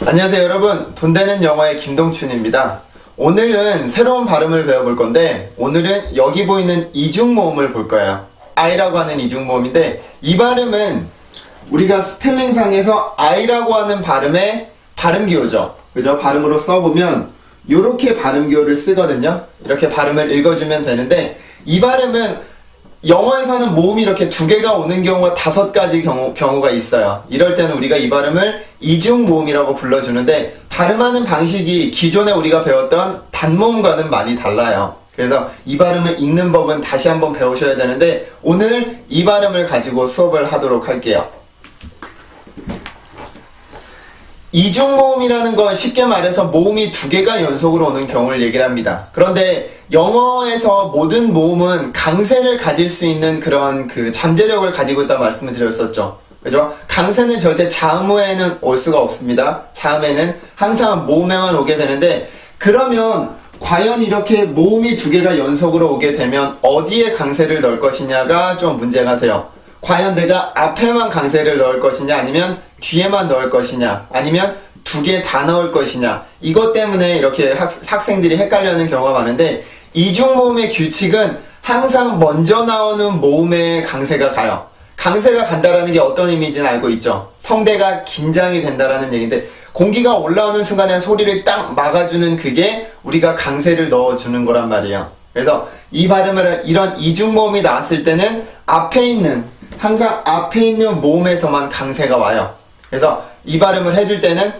안녕하세요 여러분, 돈되는 영어의 김동춘입니다. 오늘은 새로운 발음을 배워볼 건데, 오늘은 여기 보이는 이중모음을 볼 거예요. I라고 하는 이중모음인데, 이 발음은 우리가 스펠링상에서 I라고 하는 발음의 발음기호죠. 그죠? 발음으로 써보면 이렇게 발음기호를 쓰거든요. 이렇게 발음을 읽어주면 되는데, 이 발음은 영어에서는 모음이 이렇게 두 개가 오는 경우가 5가지 경우가 있어요. 이럴 때는 우리가 이 발음을 이중모음이라고 불러주는데, 발음하는 방식이 기존에 우리가 배웠던 단모음과는 많이 달라요. 그래서 이 발음을 읽는 법은 다시 한번 배우셔야 되는데, 오늘 이 발음을 가지고 수업을 하도록 할게요. 이중모음이라는 건 쉽게 말해서 모음이 두 개가 연속으로 오는 경우를 얘기를 합니다. 그런데 영어에서 모든 모음은 강세를 가질 수 있는 그런 잠재력을 가지고 있다고 말씀을 드렸었죠. 그죠? 강세는 절대 자음에는 올 수가 없습니다. 자음에는 항상 모음에만 오게 되는데, 그러면 과연 이렇게 모음이 두 개가 연속으로 오게 되면 어디에 강세를 넣을 것이냐가 좀 문제가 돼요. 과연 내가 앞에만 강세를 넣을 것이냐, 아니면 뒤에만 넣을 것이냐, 아니면 두 개 다 넣을 것이냐, 이것 때문에 이렇게 학생들이 헷갈려하는 경우가 많은데, 이중모음의 규칙은 항상 먼저 나오는 모음에 강세가 가요. 강세가 간다라는 게 어떤 의미인지는 알고 있죠. 성대가 긴장이 된다라는 얘기인데, 공기가 올라오는 순간에 소리를 딱 막아주는 그게 우리가 강세를 넣어주는 거란 말이에요. 그래서 이 발음을, 이런 이중모음이 나왔을 때는 항상 앞에 있는 모음에서만 강세가 와요. 그래서 이 발음을 해줄 때는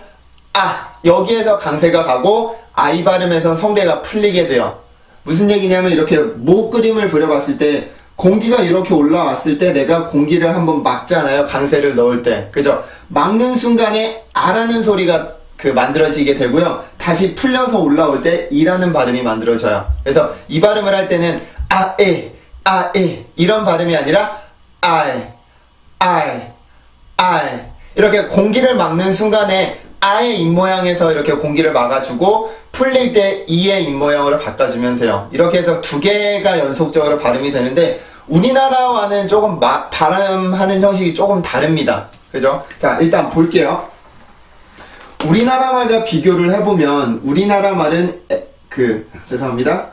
여기에서 강세가 가고, 이 발음에서 성대가 풀리게 돼요. 무슨 얘기냐면, 이렇게 목 그림을 그려봤을 때 공기가 이렇게 올라왔을 때 내가 공기를 한번 막잖아요. 강세를 넣을 때. 그죠? 막는 순간에 아라는 소리가 만들어지게 되고요. 다시 풀려서 올라올 때 이라는 발음이 만들어져요. 그래서 이 발음을 할 때는 이런 발음이 아니라 이렇게 공기를 막는 순간에 아의 입모양에서 이렇게 공기를 막아주고, 풀릴 때 이의 입모양으로 바꿔주면 돼요. 이렇게 해서 두 개가 연속적으로 발음이 되는데, 우리나라와는 조금 발음하는 형식이 조금 다릅니다. 그죠? 자, 일단 볼게요. 우리나라 말과 비교를 해보면, 우리나라 말은 죄송합니다.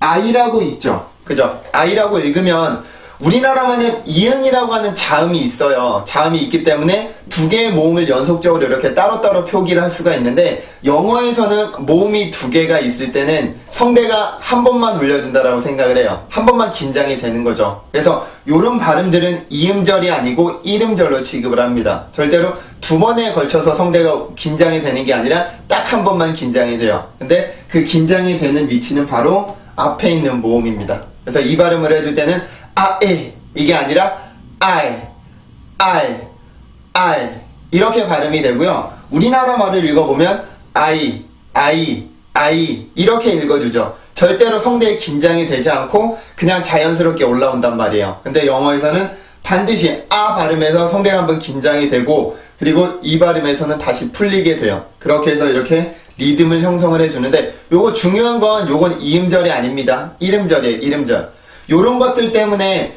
아이라고 있죠. 그죠? 아이라고 읽으면 우리나라만은 이응이라고 하는 자음이 있어요. 자음이 있기 때문에 두 개의 모음을 연속적으로 이렇게 따로따로 표기를 할 수가 있는데, 영어에서는 모음이 두 개가 있을 때는 성대가 한 번만 울려준다라고 생각을 해요. 한 번만 긴장이 되는 거죠. 그래서 요런 발음들은 이음절이 아니고 이름절로 취급을 합니다. 절대로 두 번에 걸쳐서 성대가 긴장이 되는 게 아니라 딱 한 번만 긴장이 돼요. 근데 그 긴장이 되는 위치는 바로 앞에 있는 모음입니다. 그래서 이 발음을 해줄 때는 이게 아니라 I 이렇게 발음이 되고요. 우리나라 말을 읽어보면 I 이렇게 읽어주죠. 절대로 성대에 긴장이 되지 않고 그냥 자연스럽게 올라온단 말이에요. 근데 영어에서는 반드시 발음에서 성대가 한번 긴장이 되고, 그리고 이 발음에서는 다시 풀리게 돼요. 그렇게 해서 이렇게 리듬을 형성을 해주는데, 요거 중요한 건, 요건 이음절이 아닙니다. 이름절이에요. 이름절. 요런 것들 때문에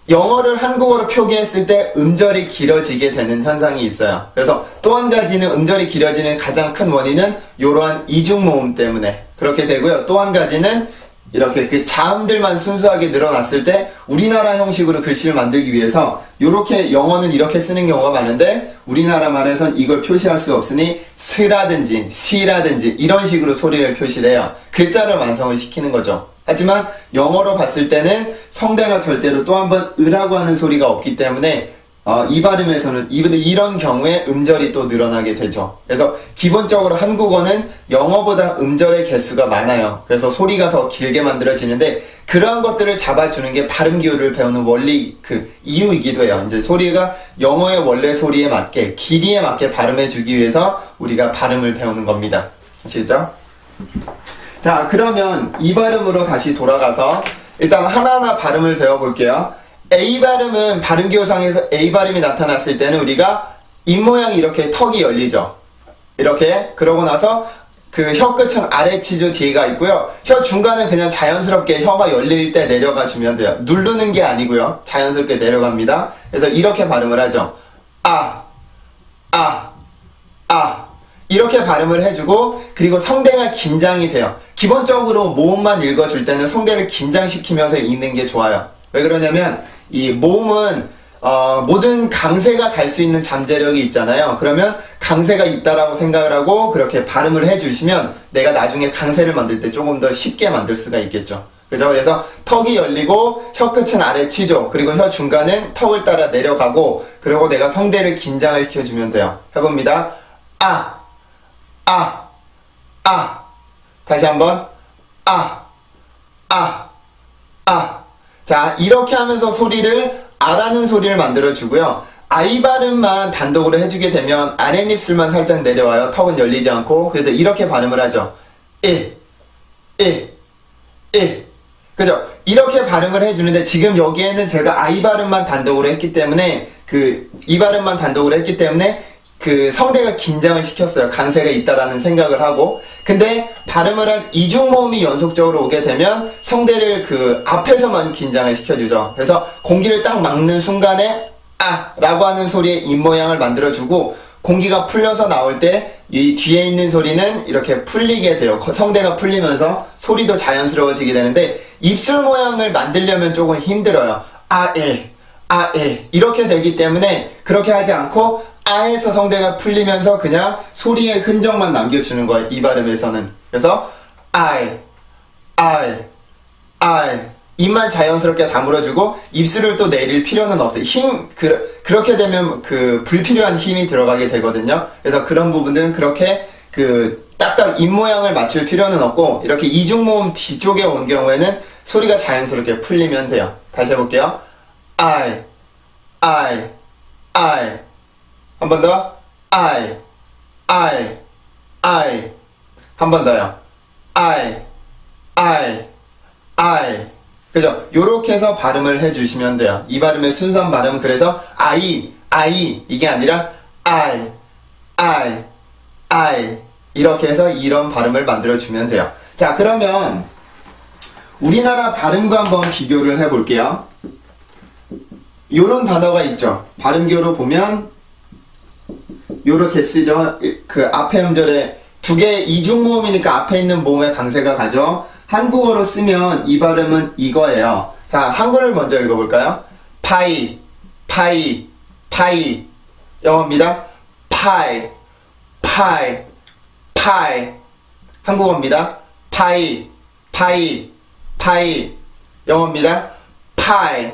영어를 한국어로 표기했을 때 음절이 길어지게 되는 현상이 있어요. 그래서 또 한 가지는, 음절이 길어지는 가장 큰 원인은 이러한 이중모음 때문에 그렇게 되고요. 또 한 가지는 이렇게 자음들만 순수하게 늘어났을 때 우리나라 형식으로 글씨를 만들기 위해서 요렇게, 영어는 이렇게 쓰는 경우가 많은데 우리나라 말에선 이걸 표시할 수가 없으니 스라든지 시라든지 이런 식으로 소리를 표시를 해요. 글자를 완성을 시키는 거죠. 하지만 영어로 봤을 때는 성대가 절대로 또 한 번 으라고 하는 소리가 없기 때문에 이 발음에서는 이런 경우에 음절이 또 늘어나게 되죠. 그래서 기본적으로 한국어는 영어보다 음절의 개수가 많아요. 그래서 소리가 더 길게 만들어지는데, 그러한 것들을 잡아주는 게 발음 기호를 배우는 원리 이유이기도 해요. 이제 소리가 영어의 원래 소리에 맞게, 길이에 맞게 발음해주기 위해서 우리가 발음을 배우는 겁니다. 아시겠죠? 자, 그러면 이 발음으로 다시 돌아가서 일단 하나하나 발음을 배워볼게요. A 발음은 발음기호상에서 A 발음이 나타났을 때는 우리가 입모양이 이렇게 턱이 열리죠. 이렇게. 그러고 나서 혀 끝은 아래 치주 뒤가 있고요. 혀 중간은 그냥 자연스럽게 혀가 열릴 때 내려가 주면 돼요. 누르는 게 아니고요. 자연스럽게 내려갑니다. 그래서 이렇게 발음을 하죠. 이렇게 발음을 해주고 그리고 성대가 긴장이 돼요. 기본적으로 모음만 읽어줄 때는 성대를 긴장시키면서 읽는 게 좋아요. 왜 그러냐면 이 모음은 모든 강세가 갈 수 있는 잠재력이 있잖아요. 그러면 강세가 있다라고 생각을 하고 그렇게 발음을 해주시면 내가 나중에 강세를 만들 때 조금 더 쉽게 만들 수가 있겠죠. 그죠? 그래서 턱이 열리고 혀 끝은 아래 치죠. 그리고 혀 중간은 턱을 따라 내려가고 그리고 내가 성대를 긴장을 시켜주면 돼요. 해봅니다. 아, 아, 아. 다시 한번. 아, 아, 아. 자, 이렇게 하면서 소리를 아라는 소리를 만들어주고요. 아이 발음만 단독으로 해주게 되면 아랫입술만 살짝 내려와요. 턱은 열리지 않고. 그래서 이렇게 발음을 하죠. 에, 에, 에. 그죠? 이렇게 발음을 해주는데 지금 여기에는 제가 아이 발음만 단독으로 했기 때문에 이 발음만 단독으로 했기 때문에 성대가 긴장을 시켰어요. 강세가 있다라는 생각을 하고. 근데 발음을 할 이중모음이 연속적으로 오게 되면 성대를 앞에서만 긴장을 시켜주죠. 그래서 공기를 딱 막는 순간에 아! 라고 하는 소리의 입모양을 만들어주고 공기가 풀려서 나올 때 이 뒤에 있는 소리는 이렇게 풀리게 돼요. 성대가 풀리면서 소리도 자연스러워지게 되는데 입술 모양을 만들려면 조금 힘들어요. 아, 에, 아, 에. 이렇게 되기 때문에 그렇게 하지 않고 아에서 성대가 풀리면서 그냥 소리의 흔적만 남겨주는 거예요. 이 발음에서는. 그래서 아이, 아이, 아이. 입만 자연스럽게 다물어주고 입술을 또 내릴 필요는 없어요. 그렇게 되면 불필요한 힘이 들어가게 되거든요. 그래서 그런 부분은 그렇게 딱딱 입 모양을 맞출 필요는 없고 이렇게 이중모음 뒤쪽에 온 경우에는 소리가 자연스럽게 풀리면 돼요. 다시 해볼게요. I, I, I. 한 번 더. I, I, I. 한 번 더요. I, I, I. 그죠? 요렇게 해서 발음을 해주시면 돼요. 이 발음의 순수한 발음은 그래서 I, 이게 아니라 I, I. 이렇게 해서 이런 발음을 만들어주면 돼요. 자, 그러면 우리나라 발음과 한번 비교를 해볼게요. 요런 단어가 있죠. 발음교로 보면 요렇게 쓰죠. 앞에 음절에 두 개 이중모음이니까 앞에 있는 모음에 강세가 가죠. 한국어로 쓰면 이 발음은 이거예요. 자, 한글을 먼저 읽어볼까요? 파이. 영어입니다. 파이. 한국어입니다. 파이. 영어입니다. 파이.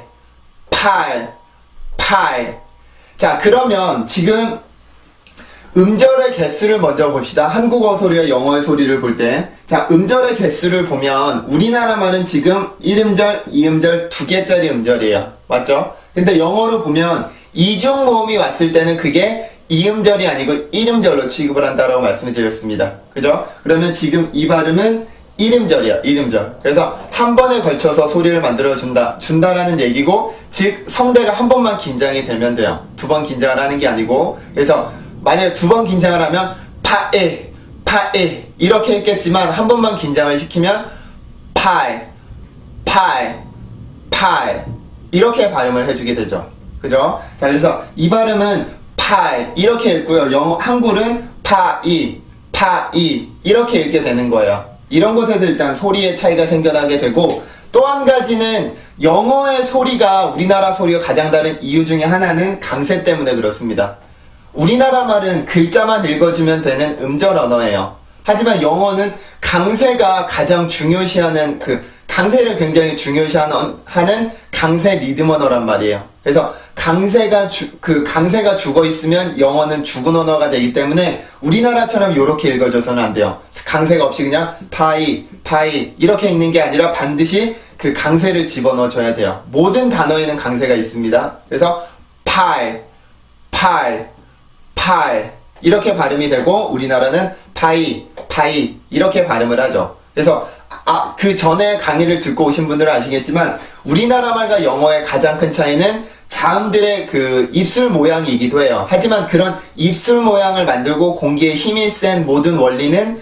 자, 그러면 지금 음절의 개수를 먼저 봅시다. 한국어 소리와 영어의 소리를 볼 때. 자, 음절의 개수를 보면 우리나라 말은 지금 1음절, 2음절, 2개짜리 음절이에요. 맞죠? 근데 영어로 보면 이중모음이 왔을 때는 그게 2음절이 아니고 1음절로 취급을 한다라고 말씀을 드렸습니다. 그죠? 그러면 지금 이 발음은 1음절이야, 1음절. 그래서 한 번에 걸쳐서 소리를 준다라는 얘기고, 즉, 성대가 한 번만 긴장이 되면 돼요. 두 번 긴장을 하는 게 아니고, 그래서 만약에 두 번 긴장을 하면 파에 이렇게 했겠지만 한 번만 긴장을 시키면 파이 이렇게 발음을 해주게 되죠. 그죠? 자, 그래서 이 발음은 파이 이렇게 읽고요. 한글은 파이 이렇게 읽게 되는 거예요. 이런 곳에서 일단 소리의 차이가 생겨나게 되고, 또 한 가지는 영어의 소리가 우리나라 소리가 가장 다른 이유 중에 하나는 강세 때문에 그렇습니다. 우리나라 말은 글자만 읽어주면 되는 음절 언어예요. 하지만 영어는 강세가 가장 중요시하는 강세를 굉장히 중요시하는 강세 리듬 언어란 말이에요. 그래서 강세가 죽어 있으면 영어는 죽은 언어가 되기 때문에 우리나라처럼 이렇게 읽어줘서는 안 돼요. 강세가 없이 그냥 파이 이렇게 읽는 게 아니라 반드시 강세를 집어넣어줘야 돼요. 모든 단어에는 강세가 있습니다. 그래서 파이 이렇게 발음이 되고 우리나라는 파이 이렇게 발음을 하죠. 그래서 그 전에 강의를 듣고 오신 분들은 아시겠지만 우리나라 말과 영어의 가장 큰 차이는 자음들의 입술 모양이기도 해요. 하지만 그런 입술 모양을 만들고 공기에 힘이 센 모든 원리는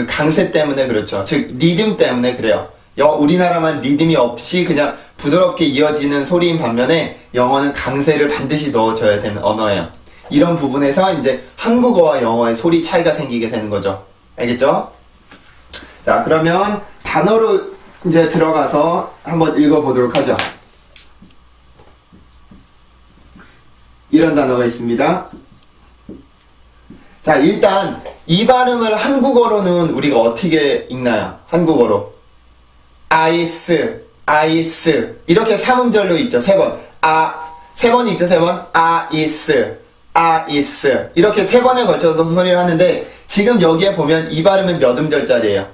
강세 때문에 그렇죠. 즉 리듬 때문에 그래요. 우리나라만 리듬이 없이 그냥 부드럽게 이어지는 소리인 반면에 영어는 강세를 반드시 넣어줘야 되는 언어예요. 이런 부분에서 이제 한국어와 영어의 소리 차이가 생기게 되는 거죠. 알겠죠? 자, 그러면 단어로 이제 들어가서 한번 읽어보도록 하죠. 이런 단어가 있습니다. 자, 일단 이 발음을 한국어로는 우리가 어떻게 읽나요? 한국어로 아이스, 아이스 이렇게 삼음절로 있죠. 세 번. 세 번이 있죠. 세 번. 아이스, 아이스 이렇게 세 번에 걸쳐서 소리를 하는데 지금 여기에 보면 이 발음은 몇 음절짜리예요?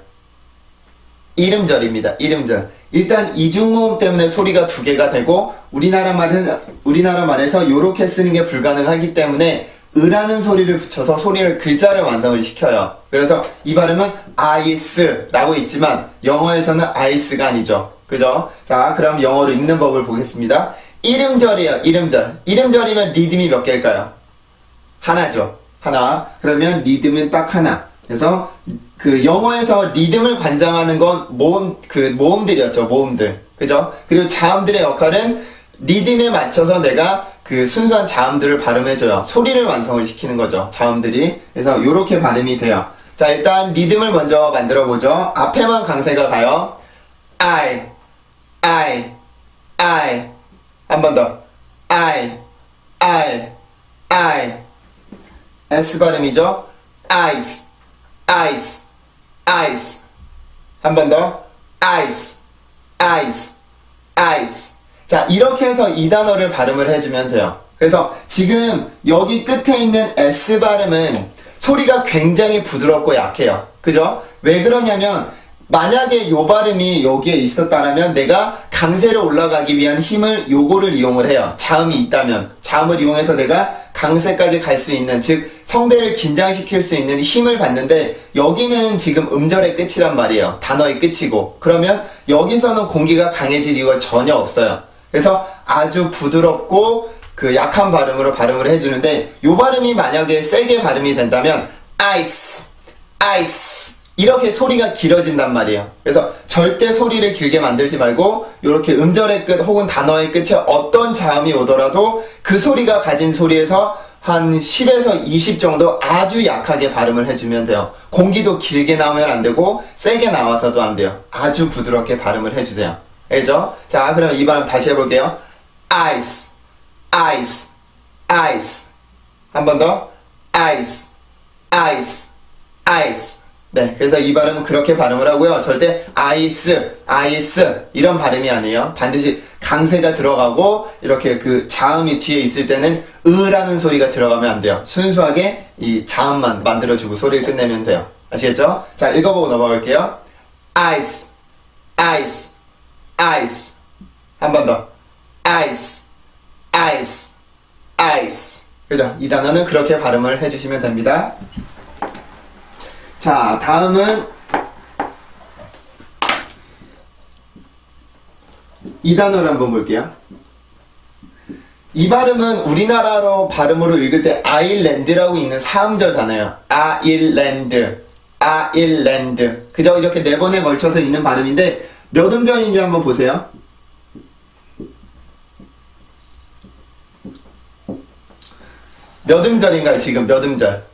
1음절입니다. 1음절. 일단 이중모음 때문에 소리가 두 개가 되고 우리나라 말에서 이렇게 쓰는 게 불가능하기 때문에 으라는 소리를 붙여서 소리를 글자를 완성을 시켜요. 그래서 이 발음은 아이스라고 있지만 영어에서는 아이스가 아니죠. 그죠? 자, 그럼 영어로 읽는 법을 보겠습니다. 1음절이에요. 1음절. 1음절이면 리듬이 몇 개일까요? 하나죠. 하나. 그러면 리듬은 딱 하나. 그래서 그 영어에서 리듬을 관장하는 건 모음들이었죠. 모음들. 그죠? 그리고 자음들의 역할은 리듬에 맞춰서 내가 그 순수한 자음들을 발음해줘요. 소리를 완성을 시키는 거죠. 자음들이. 그래서 요렇게 발음이 돼요. 자, 일단 리듬을 먼저 만들어 보죠. 앞에만 강세가 가요. I. 한 번 더. I. S 발음이죠. Ice. 한 번 더. Ice. 자, 이렇게 해서 이 단어를 발음을 해주면 돼요. 그래서 지금 여기 끝에 있는 S 발음은 소리가 굉장히 부드럽고 약해요. 그죠? 왜 그러냐면 만약에 요 발음이 여기에 있었다면 내가 강세를 올라가기 위한 힘을 요거를 이용을 해요. 자음이 있다면 자음을 이용해서 내가 강세까지 갈 수 있는, 즉 성대를 긴장시킬 수 있는 힘을 받는데 여기는 지금 음절의 끝이란 말이에요. 단어의 끝이고. 그러면 여기서는 공기가 강해질 이유가 전혀 없어요. 그래서 아주 부드럽고 그 약한 발음으로 발음을 해주는데 요 발음이 만약에 세게 발음이 된다면 ice 이렇게 소리가 길어진단 말이에요. 그래서 절대 소리를 길게 만들지 말고 이렇게 음절의 끝 혹은 단어의 끝에 어떤 자음이 오더라도 그 소리가 가진 소리에서 한 10에서 20 정도 아주 약하게 발음을 해주면 돼요. 공기도 길게 나오면 안 되고 세게 나와서도 안 돼요. 아주 부드럽게 발음을 해주세요. 알죠? 자, 그럼 이 발음 다시 해볼게요. ice. 한 번 더. ice. 네, 그래서 이 발음은 그렇게 발음을 하고요. 절대 아이스 이런 발음이 아니에요. 반드시 강세가 들어가고 이렇게 그 자음이 뒤에 있을 때는 으라는 소리가 들어가면 안 돼요. 순수하게 이 자음만 만들어주고 소리를 끝내면 돼요. 아시겠죠? 자, 읽어보고 넘어갈게요. ice. 한 번 더. ice. 그죠? 이 단어는 그렇게 발음을 해주시면 됩니다. 자, 다음은 이 단어를 한번 볼게요. 이 발음은 우리나라로 발음으로 읽을 때 아일랜드라고 읽는 4음절 단어예요. 아일랜드. 그죠? 이렇게 네 번에 걸쳐서 읽는 발음인데 몇 음절인지 한번 보세요. 몇 음절인가요? 지금 몇 음절?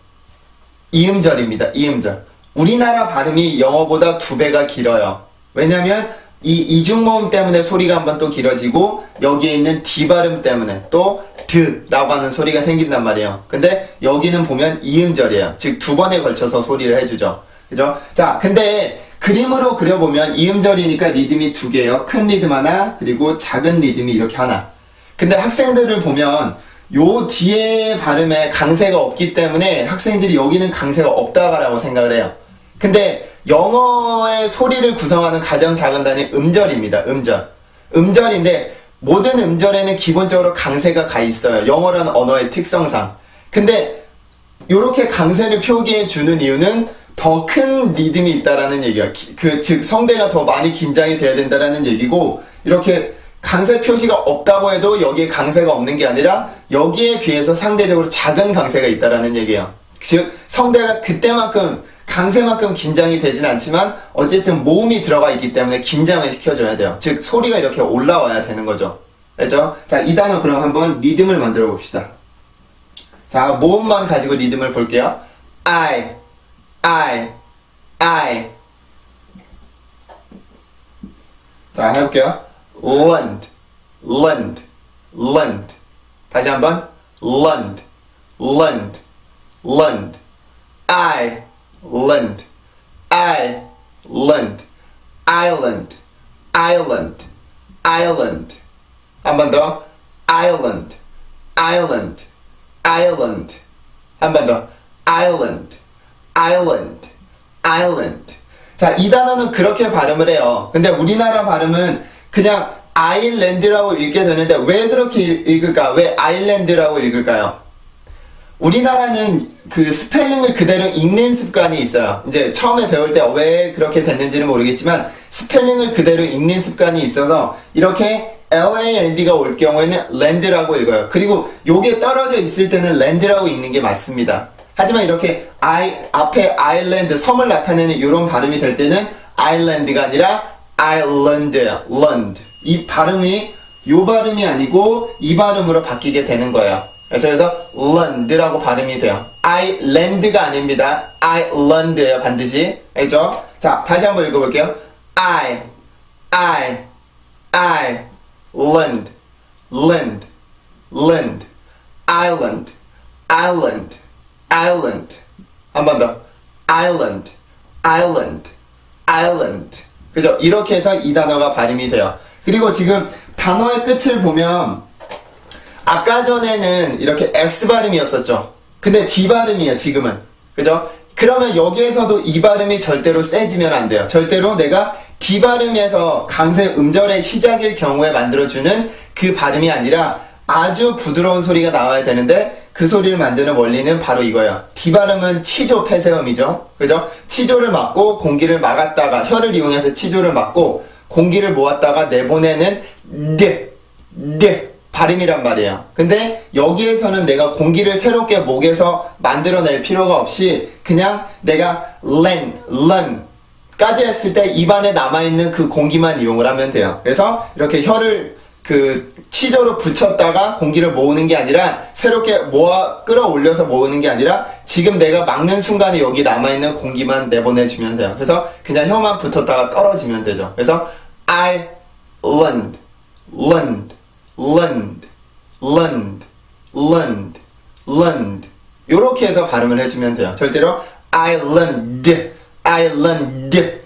2음절입니다. 2음절. 우리나라 발음이 영어보다 2배가 길어요. 왜냐면 이 이중모음 때문에 소리가 한번 또 길어지고 여기에 있는 D 발음 때문에 또 드라고 하는 소리가 생긴단 말이에요. 근데 여기는 보면 2음절이에요. 즉 2번에 걸쳐서 소리를 해주죠. 그죠? 자, 근데 그림으로 그려보면 2음절이니까 리듬이 2개예요. 큰 리듬 하나, 그리고 작은 리듬이 이렇게 하나. 근데 학생들을 보면 요 뒤에 발음에 강세가 없기 때문에 학생들이 여기는 강세가 없다라고 생각을 해요. 근데 영어의 소리를 구성하는 가장 작은 단위 음절입니다. 음절인데 모든 음절에는 기본적으로 강세가 가 있어요. 영어라는 언어의 특성상. 근데 요렇게 강세를 표기해 주는 이유는 더 큰 리듬이 있다라는 얘기예요. 즉 성대가 더 많이 긴장이 돼야 된다라는 얘기고, 이렇게 강세 표시가 없다고 해도 여기에 강세가 없는 게 아니라 여기에 비해서 상대적으로 작은 강세가 있다라는 얘기예요. 즉 성대가 그때만큼 강세만큼 긴장이 되진 않지만 어쨌든 모음이 들어가 있기 때문에 긴장을 시켜줘야 돼요. 즉 소리가 이렇게 올라와야 되는 거죠. 알죠? 자, 이 단어 그럼 한번 리듬을 만들어 봅시다. 자, 모음만 가지고 리듬을 볼게요. I. 자, 해볼게요. lend. 다시 한번. lend. I lend. island. 한 번 더. island. 한 번 더. island. 자, 이 단어는 그렇게 발음을 해요. 근데 우리나라 발음은 그냥 아일랜드라고 읽게 되는데 왜 그렇게 읽을까? 왜 아일랜드라고 읽을까요? 우리나라는 그 스펠링을 그대로 읽는 습관이 있어요. 이제 처음에 배울 때 왜 그렇게 됐는지는 모르겠지만 스펠링을 그대로 읽는 습관이 있어서 이렇게 LAND가 올 경우에는 랜드라고 읽어요. 그리고 요게 떨어져 있을 때는 랜드라고 읽는 게 맞습니다. 하지만 이렇게 앞에 아일랜드, 섬을 나타내는 이런 발음이 될 때는 아일랜드가 아니라 아일랜드. 이 발음이 요 발음이 아니고 이 발음으로 바뀌게 되는 거예요. 그래서 랜드라고 발음이 돼요. 아일랜드가 아닙니다. 아일랜드예요, 반드시. 알죠? 자, 다시 한번 읽어볼게요. land, island. 한 번 더. island. 그죠? 이렇게 해서 이 단어가 발음이 돼요. 그리고 지금 단어의 끝을 보면 아까 전에는 이렇게 S 발음이었었죠. 근데 D 발음이에요, 지금은. 그죠? 그러면 여기에서도 이 발음이 절대로 세지면 안 돼요. 절대로 내가 D 발음에서 강세 음절의 시작일 경우에 만들어주는 그 발음이 아니라 아주 부드러운 소리가 나와야 되는데 그 소리를 만드는 원리는 바로 이거예요. D 발음은 치조 폐쇄음이죠. 그죠? 치조를 막고 공기를 막았다가 혀를 이용해서 치조를 막고 공기를 모았다가 내보내는 발음이란 말이에요. 근데 여기에서는 내가 공기를 새롭게 목에서 만들어낼 필요가 없이 그냥 내가 까지 했을 때 입안에 남아있는 그 공기만 이용을 하면 돼요. 그래서 이렇게 혀를 그 치조로 붙였다가 공기를 모으는 게 아니라 새롭게 끌어올려서 모으는 게 아니라 지금 내가 막는 순간에 여기 남아있는 공기만 내보내주면 돼요. 그래서 그냥 혀만 붙었다가 떨어지면 되죠. 그래서 island, land 요렇게 해서 발음을 해주면 돼요. 절대로 island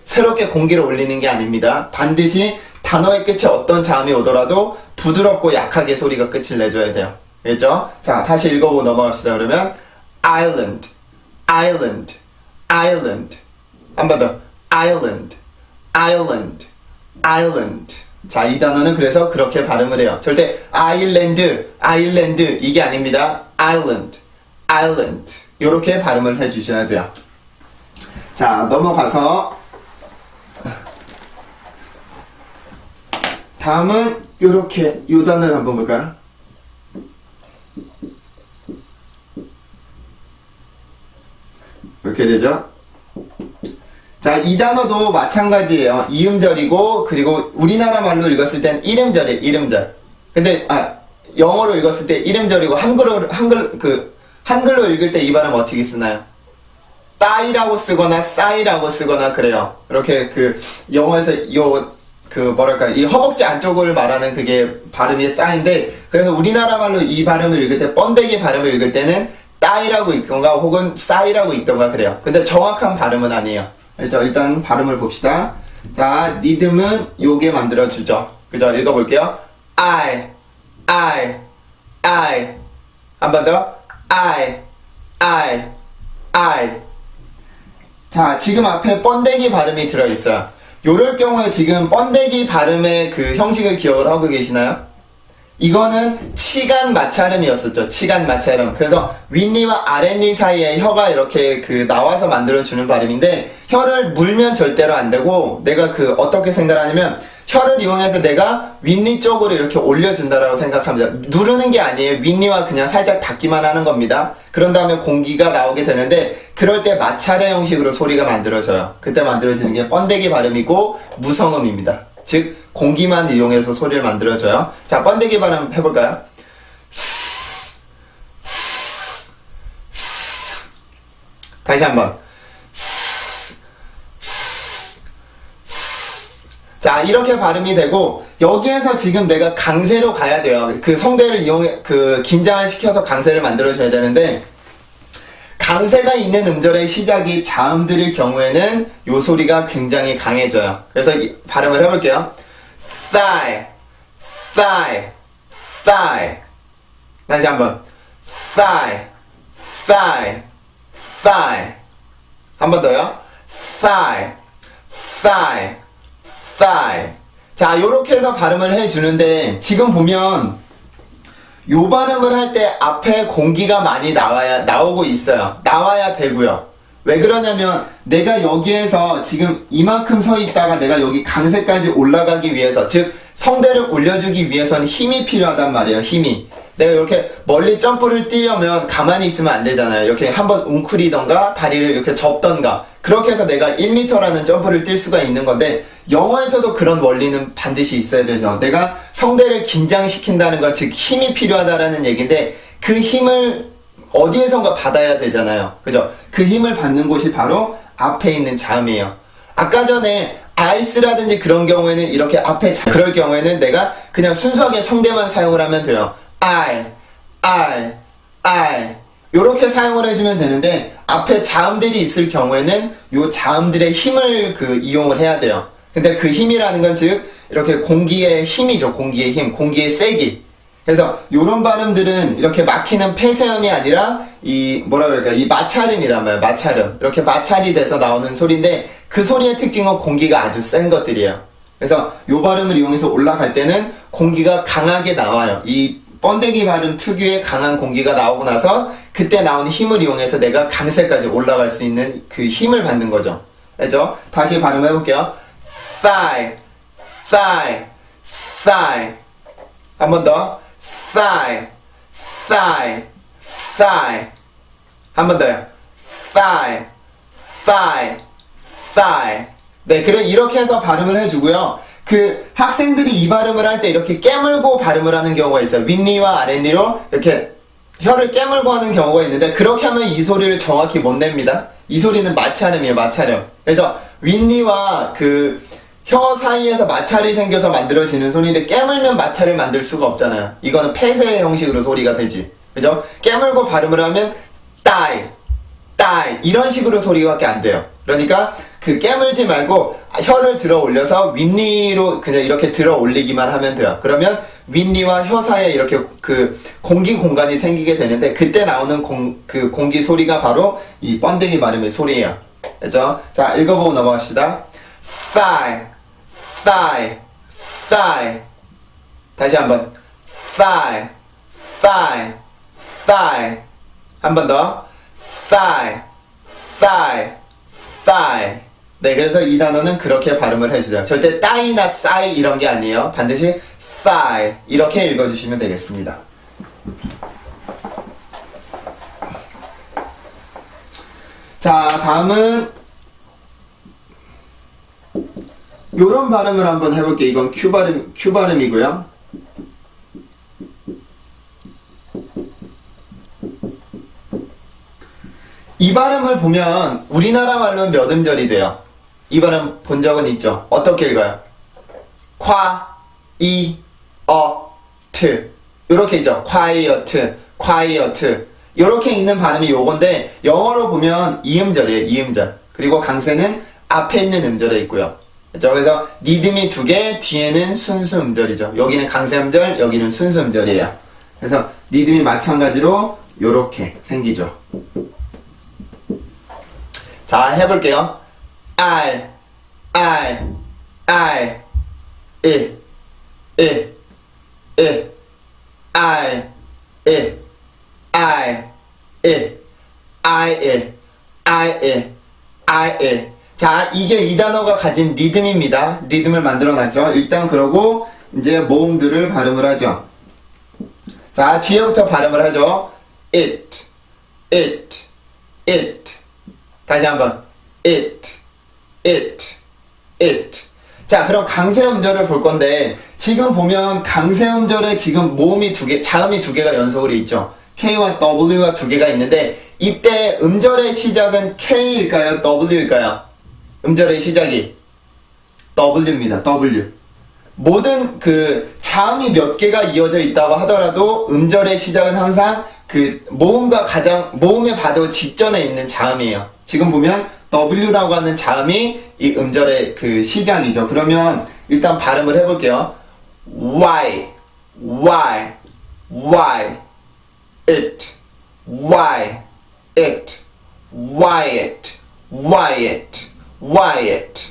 새롭게 공기를 올리는 게 아닙니다. 반드시 단어의 끝에 어떤 자음이 오더라도 부드럽고 약하게 소리가 끝을 내줘야 돼요. 알겠죠? 자, 다시 읽어보고 넘어갑시다. 그러면 island 한 번 더 island 자, 이 단어는 그래서 그렇게 발음을 해요. 절대 아일랜드 이게 아닙니다. island 요렇게 발음을 해주셔야 돼요. 자, 넘어가서 다음은 요렇게 요 단어를 한번 볼까요? 이렇게 되죠? 자, 이 단어도 마찬가지예요. 이음절이고 그리고 우리나라 말로 읽었을 땐 이름절이에요. 이름절. 근데 영어로 읽었을 때 이름절이고 한글로 읽을 때 이 발음 어떻게 쓰나요? 따이라고 쓰거나 싸이라고 쓰거나 그래요. 이렇게 그 영어에서 이 허벅지 안쪽을 말하는 그게 발음이 따인데 그래서 우리나라 말로 이 발음을 읽을 때 번데기 발음을 읽을 때는 따이라고 읽던가 혹은 싸이라고 읽던가 그래요. 근데 정확한 발음은 아니에요. 그렇죠? 일단 발음을 봅시다. 자, 리듬은 요게 만들어주죠. 그죠? 읽어볼게요. I 한 번 더. I 자, 지금 앞에 번데기 발음이 들어있어요. 요럴 경우에 지금 번데기 발음의 그 형식을 기억을 하고 계시나요? 이거는 치간 마찰음이었었죠. 치간 마찰음. 그래서 윗니와 아랫니 사이에 혀가 이렇게 나와서 만들어주는 발음인데 혀를 물면 절대로 안 되고 내가 어떻게 생각하냐면 혀를 이용해서 내가 윗니 쪽으로 이렇게 올려준다라고 생각합니다. 누르는 게 아니에요. 윗니와 그냥 살짝 닿기만 하는 겁니다. 그런 다음에 공기가 나오게 되는데 그럴 때 마찰의 형식으로 소리가 만들어져요. 그때 만들어지는 게 번데기 발음이고 무성음입니다. 즉 공기만 이용해서 소리를 만들어줘요. 자, 번데기 발음 해볼까요? 다시 한번. 자, 이렇게 발음이 되고, 여기에서 지금 내가 강세로 가야 돼요. 그 성대를 이용해, 긴장을 시켜서 강세를 만들어줘야 되는데, 강세가 있는 음절의 시작이 자음들일 경우에는 요 소리가 굉장히 강해져요. 그래서 발음을 해볼게요. thigh, thigh, thigh. 다시 한번. thigh, thigh, thigh. 한 번 더요. thigh, thigh, thigh. 자, 요렇게 해서 발음을 해주는데, 지금 보면, 요 발음을 할 때 앞에 공기가 많이 나오고 있어요. 나와야 되고요. 왜 그러냐면, 내가 여기에서 지금 이만큼 서 있다가 내가 여기 강세까지 올라가기 위해서, 즉, 성대를 올려주기 위해서는 힘이 필요하단 말이에요, 힘이. 내가 이렇게 멀리 점프를 뛰려면 가만히 있으면 안 되잖아요. 이렇게 한번 웅크리던가 다리를 이렇게 접던가 그렇게 해서 내가 1m라는 점프를 뛸 수가 있는 건데 영어에서도 그런 원리는 반드시 있어야 되죠. 내가 성대를 긴장시킨다는 것, 즉 힘이 필요하다라는 얘기인데 그 힘을 어디에선가 받아야 되잖아요. 그죠? 그 힘을 받는 곳이 바로 앞에 있는 자음이에요. 아까 전에 아이스라든지 그런 경우에는 이렇게 앞에 그럴 경우에는 내가 그냥 순수하게 성대만 사용을 하면 돼요. I 요렇게 사용을 해주면 되는데 앞에 자음들이 있을 경우에는 요 자음들의 힘을 이용을 해야 돼요. 근데 그 힘이라는 건 즉 이렇게 공기의 힘이죠. 공기의 힘, 공기의 세기. 그래서 요런 발음들은 이렇게 막히는 폐쇄음이 아니라 이 마찰음이란 말이에요. 마찰음. 이렇게 마찰이 돼서 나오는 소리인데 그 소리의 특징은 공기가 아주 센 것들이에요. 그래서 요 발음을 이용해서 올라갈 때는 공기가 강하게 나와요. 이 번데기 발음 특유의 강한 공기가 나오고 나서 그때 나오는 힘을 이용해서 내가 강세까지 올라갈 수 있는 그 힘을 받는 거죠. 알죠? 다시 발음해 볼게요. thigh, thigh, thigh. 한 번 더. thigh, thigh, thigh. 한 번 더요. thigh, thigh, thigh. 네, 그래 이렇게 해서 발음을 해주고요. 그 학생들이 이 발음을 할 때 이렇게 깨물고 발음을 하는 경우가 있어요. 윗니와 아랫니로 이렇게 혀를 깨물고 하는 경우가 있는데 그렇게 하면 이 소리를 정확히 못 냅니다. 이 소리는 마찰음이에요. 마찰음. 그래서 윗니와 혀 사이에서 마찰이 생겨서 만들어지는 소리인데 깨물면 마찰을 만들 수가 없잖아요. 이거는 폐쇄 형식으로 소리가 되지. 그죠? 깨물고 발음을 하면 die, die 이런 식으로 소리밖에 안 돼요. 그러니까 깨물지 말고 혀를 들어 올려서 윗니로 그냥 이렇게 들어 올리기만 하면 돼요. 그러면 윗니와 혀 사이에 이렇게 공기 공간이 생기게 되는데 그때 나오는 공기 소리가 바로 이 번데기 발음의 소리예요. 그죠? 자, 읽어보고 넘어갑시다. thigh, thigh, thigh. 다시 한번. thigh, thigh, thigh. 한 번 더. thigh, thigh, thigh. 네, 그래서 이 단어는 그렇게 발음을 해주죠. 절대 따이나 싸이 이런 게 아니에요. 반드시 thigh 이렇게 읽어주시면 되겠습니다. 자, 다음은 요런 발음을 한번 해볼게요. 이건 Q 발음이고요. 이 발음을 보면 우리나라 말로는 몇 음절이 돼요? 이 발음 본 적은 있죠? 어떻게 읽어요? 콰, 이, 어, 트. 요렇게 있죠? quiet, quiet. 요렇게 있는 발음이 요건데 영어로 보면 이음절이에요. 이음절. 그리고 강세는 앞에 있는 음절에 있고요. 그렇죠? 그래서 리듬이 두 개, 뒤에는 순수 음절이죠. 여기는 강세 음절, 여기는 순수 음절이에요. 그래서 리듬이 마찬가지로 요렇게 생기죠. 자, 해볼게요. I, I, 자, 이게 이 단어가 가진 리듬입니다. 리듬을 만들어 놨죠. 일단 그러고 이제 모음들을 발음을 하죠. 자, 뒤에부터 발음을 하죠. it. 다시 한번. it. 자, 그럼 강세 음절을 볼 건데 지금 보면 강세 음절에 지금 모음이 자음이 두 개가 연속으로 있죠. K와 W가 두 개가 있는데 이때 음절의 시작은 K일까요? W일까요? 음절의 시작이 W입니다. W. 모든 그 자음이 몇 개가 이어져 있다고 하더라도 음절의 시작은 항상 그 모음에 바로 직전에 있는 자음이에요. 지금 보면 W라고 하는 자음이 이 음절의 그 시작이죠. 그러면 일단 발음을 해볼게요. Y, Y, Y, it, Y, it, Y, it, Y, it, Y, it.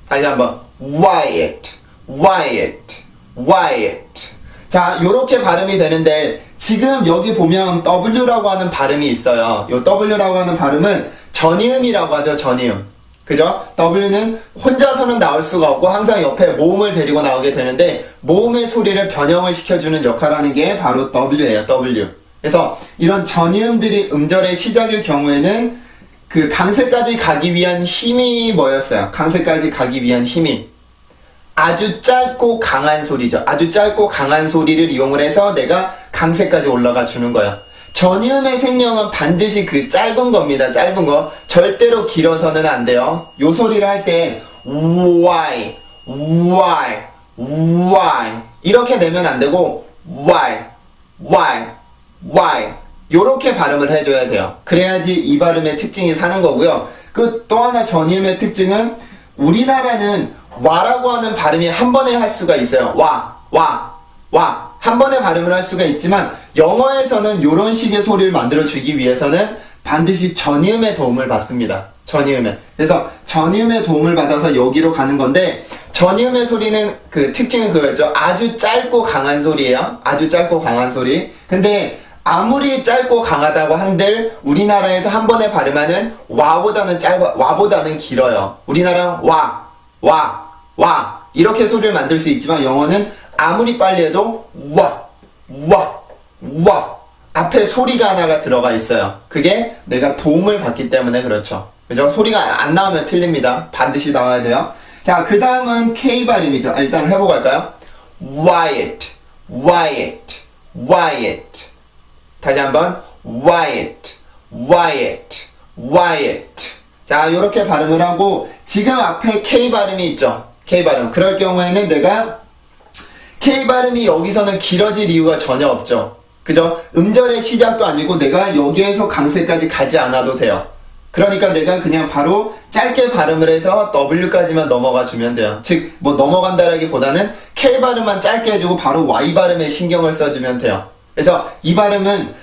다시 한번 Y, it, Y, it, Y, it. 자, 요렇게 발음이 되는데 지금 여기 보면 W라고 하는 발음이 있어요. 요 W라고 하는 발음은 전이음이라고 하죠. 전이음. 그죠? W는 혼자서는 나올 수가 없고 항상 옆에 모음을 데리고 나오게 되는데 모음의 소리를 변형을 시켜주는 역할을 하는 게 바로 W예요. W. 그래서 이런 전이음들이 음절의 시작일 경우에는 그 강세까지 가기 위한 힘이 뭐였어요? 강세까지 가기 위한 힘이 아주 짧고 강한 소리죠. 아주 짧고 강한 소리를 이용을 해서 내가 강세까지 올라가 주는 거예요. 전이음의 생명은 반드시 그 짧은 겁니다. 짧은 거. 절대로 길어서는 안 돼요. 요 소리를 할 때 Y, Y, Y 이렇게 내면 안 되고 Y, Y, Y 요렇게 발음을 해줘야 돼요. 그래야지 이 발음의 특징이 사는 거고요. 그 또 하나 전이음의 특징은 우리나라는 와라고 하는 발음이 한 번에 할 수가 있어요. 와, 와, 와. 한 번에 발음을 할 수가 있지만 영어에서는 이런 식의 소리를 만들어주기 위해서는 반드시 전이음의 도움을 받습니다. 전이음에. 그래서 전이음의 도움을 받아서 여기로 가는 건데 전이음의 소리는 그 특징은 그거였죠. 아주 짧고 강한 소리예요. 아주 짧고 강한 소리. 근데 아무리 짧고 강하다고 한들 우리나라에서 한 번에 발음하는 와보다는 와보다는 길어요. 우리나라는 와, 와, 와 이렇게 소리를 만들 수 있지만 영어는 아무리 빨리 해도 와, 와, 와 앞에 소리가 하나가 들어가 있어요. 그게 내가 도움을 받기 때문에 그렇죠. 그죠? 소리가 안 나오면 틀립니다. 반드시 나와야 돼요. 자, 그 다음은 K 발음이죠. 일단 해보고 갈까요? Wyatt, Wyatt, Wyatt. 다시 한번 Wyatt, Wyatt, Wyatt. 자, 요렇게 발음을 하고 지금 앞에 K 발음이 있죠. K 발음. 그럴 경우에는 내가 K 발음이 여기서는 길어질 이유가 전혀 없죠. 그죠? 음절의 시작도 아니고 내가 여기에서 강세까지 가지 않아도 돼요. 그러니까 내가 그냥 바로 짧게 발음을 해서 W까지만 넘어가 주면 돼요. 즉, 뭐 넘어간다라기보다는 K 발음만 짧게 해주고 바로 Y 발음에 신경을 써주면 돼요. 그래서 이 발음은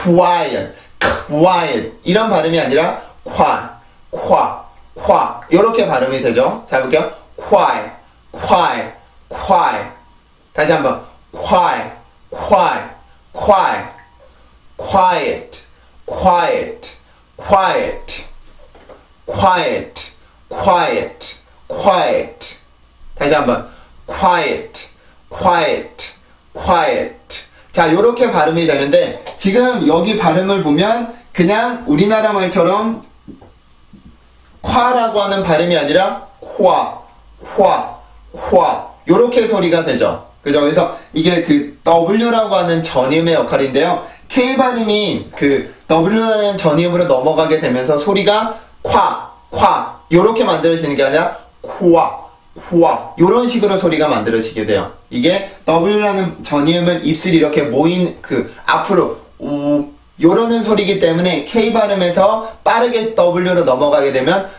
quiet, quiet 이런 발음이 아니라 과 이렇게 발음이 되죠. 자, 해볼게요. quiet, quiet, quiet. 다시 한번 quiet, quiet, quiet, quiet, quiet, quiet, quiet, quiet, quiet. 다시 한번 quiet, quiet, quiet. 자, 요렇게 발음이 되는데 지금 여기 발음을 보면 그냥 우리나라 말처럼 콰라고 하는 발음이 아니라 화 요렇게 소리가 되죠. 그죠? 그래서 이게 그 W라고 하는 전이음의 역할인데요. K 발음이 그 W라는 전이음으로 넘어가게 되면서 소리가 夸요렇게 만들어지는 게 아니라 화 요런 식으로 소리가 만들어지게 돼요. 이게 W라는 전이음은 입술이 이렇게 모인 그 앞으로 요러는 소리이기 때문에 K 발음에서 빠르게 W로 넘어가게 되면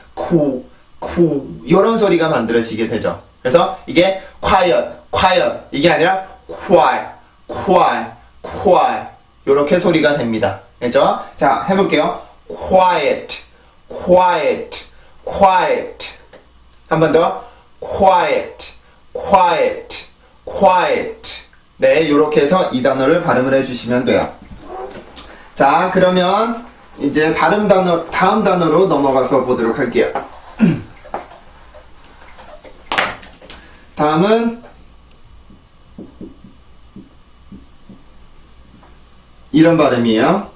요런 소리가 만들어지게 되죠. 그래서 이게 quiet 이게 아니라 quiet 요렇게 소리가 됩니다. 그렇죠? 자, 해볼게요. quiet 한 번 더 quiet 네, 요렇게 해서 이 단어를 발음을 해주시면 돼요. 자, 그러면 이제 다음 단어로 넘어가서 보도록 할게요. 다음은 이런 발음이에요.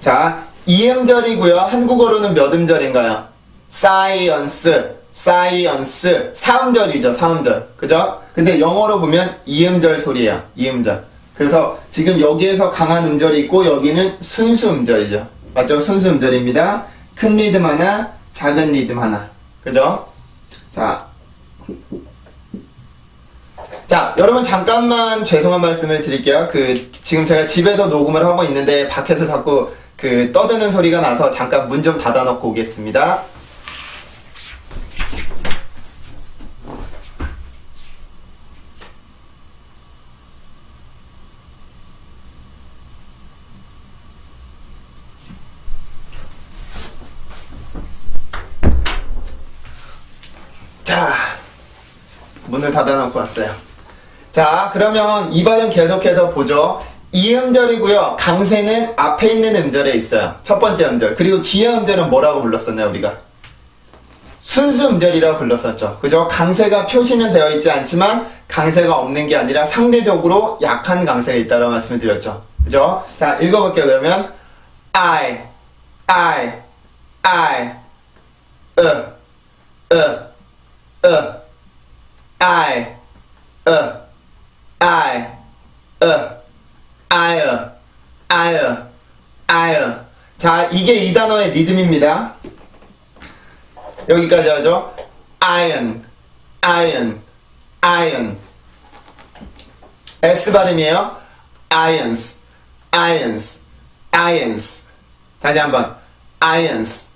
자, 2음절이고요. 한국어로는 몇 음절인가요? science science. 사음절이죠, 사음절. 그죠? 근데 영어로 보면 이음절 소리예요, 이음절. 그래서 지금 여기에서 강한 음절이 있고 여기는 순수 음절이죠. 맞죠? 순수 음절입니다. 큰 리듬 하나, 작은 리듬 하나. 그죠? 자, 여러분 잠깐만 죄송한 말씀을 드릴게요. 지금 제가 집에서 녹음을 하고 있는데 밖에서 자꾸 떠드는 소리가 나서 잠깐 문 좀 닫아놓고 오겠습니다. 자, 문을 닫아놓고 왔어요. 자, 그러면 이 발음 계속해서 보죠. 이 음절이고요. 강세는 앞에 있는 음절에 있어요. 첫 번째 음절. 그리고 뒤에 음절은 뭐라고 불렀었나요, 우리가? 순수 음절이라고 불렀었죠. 그죠? 강세가 표시는 되어 있지 않지만 강세가 없는 게 아니라 상대적으로 약한 강세가 있다고 말씀을 드렸죠. 그죠? 자, 읽어볼게요. 그러면 I, I, 자, 이게 이 단어의 리듬입니다. 여기까지 하죠. iron, iron, iron. S 발음이에요. irons, irons, irons. 다시 한번. irons,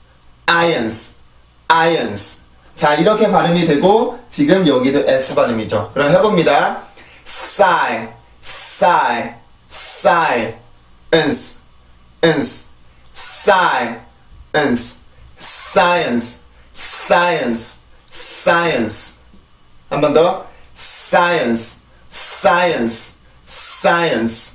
irons, irons. 자, 이렇게 발음이 되고 지금 여기도 S 발음이죠. 그럼 해봅니다. sigh, sigh, sigh, uns, uns, sigh, uns, science, science, science. 한 번 더. science, science, science.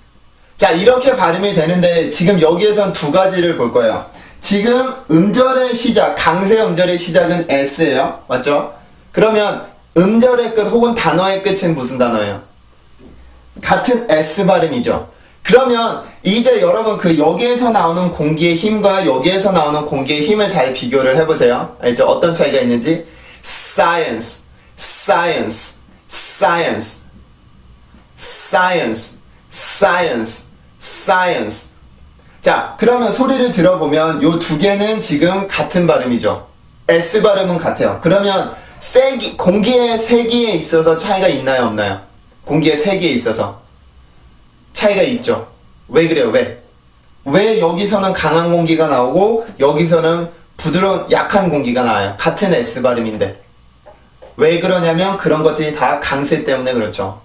자, 이렇게 발음이 되는데 지금 여기에선 두 가지를 볼 거예요. 지금 음절의 시작, 강세 음절의 시작은 S예요. 맞죠? 그러면 음절의 끝 혹은 단어의 끝은 무슨 단어예요? 같은 S 발음이죠. 그러면 이제 여러분 여기에서 나오는 공기의 힘과 여기에서 나오는 공기의 힘을 잘 비교를 해보세요. 알죠? 어떤 차이가 있는지. science, science, science, science, science, science. 자, 그러면 소리를 들어보면 요 두 개는 지금 같은 발음이죠. S 발음은 같아요. 그러면 공기의 세기에 있어서 차이가 있나요, 없나요? 공기의 세기에 있어서 차이가 있죠. 왜 그래요? 왜 여기서는 강한 공기가 나오고 여기서는 부드러운 약한 공기가 나와요? 같은 S 발음인데. 왜 그러냐면 그런 것들이 다 강세 때문에 그렇죠.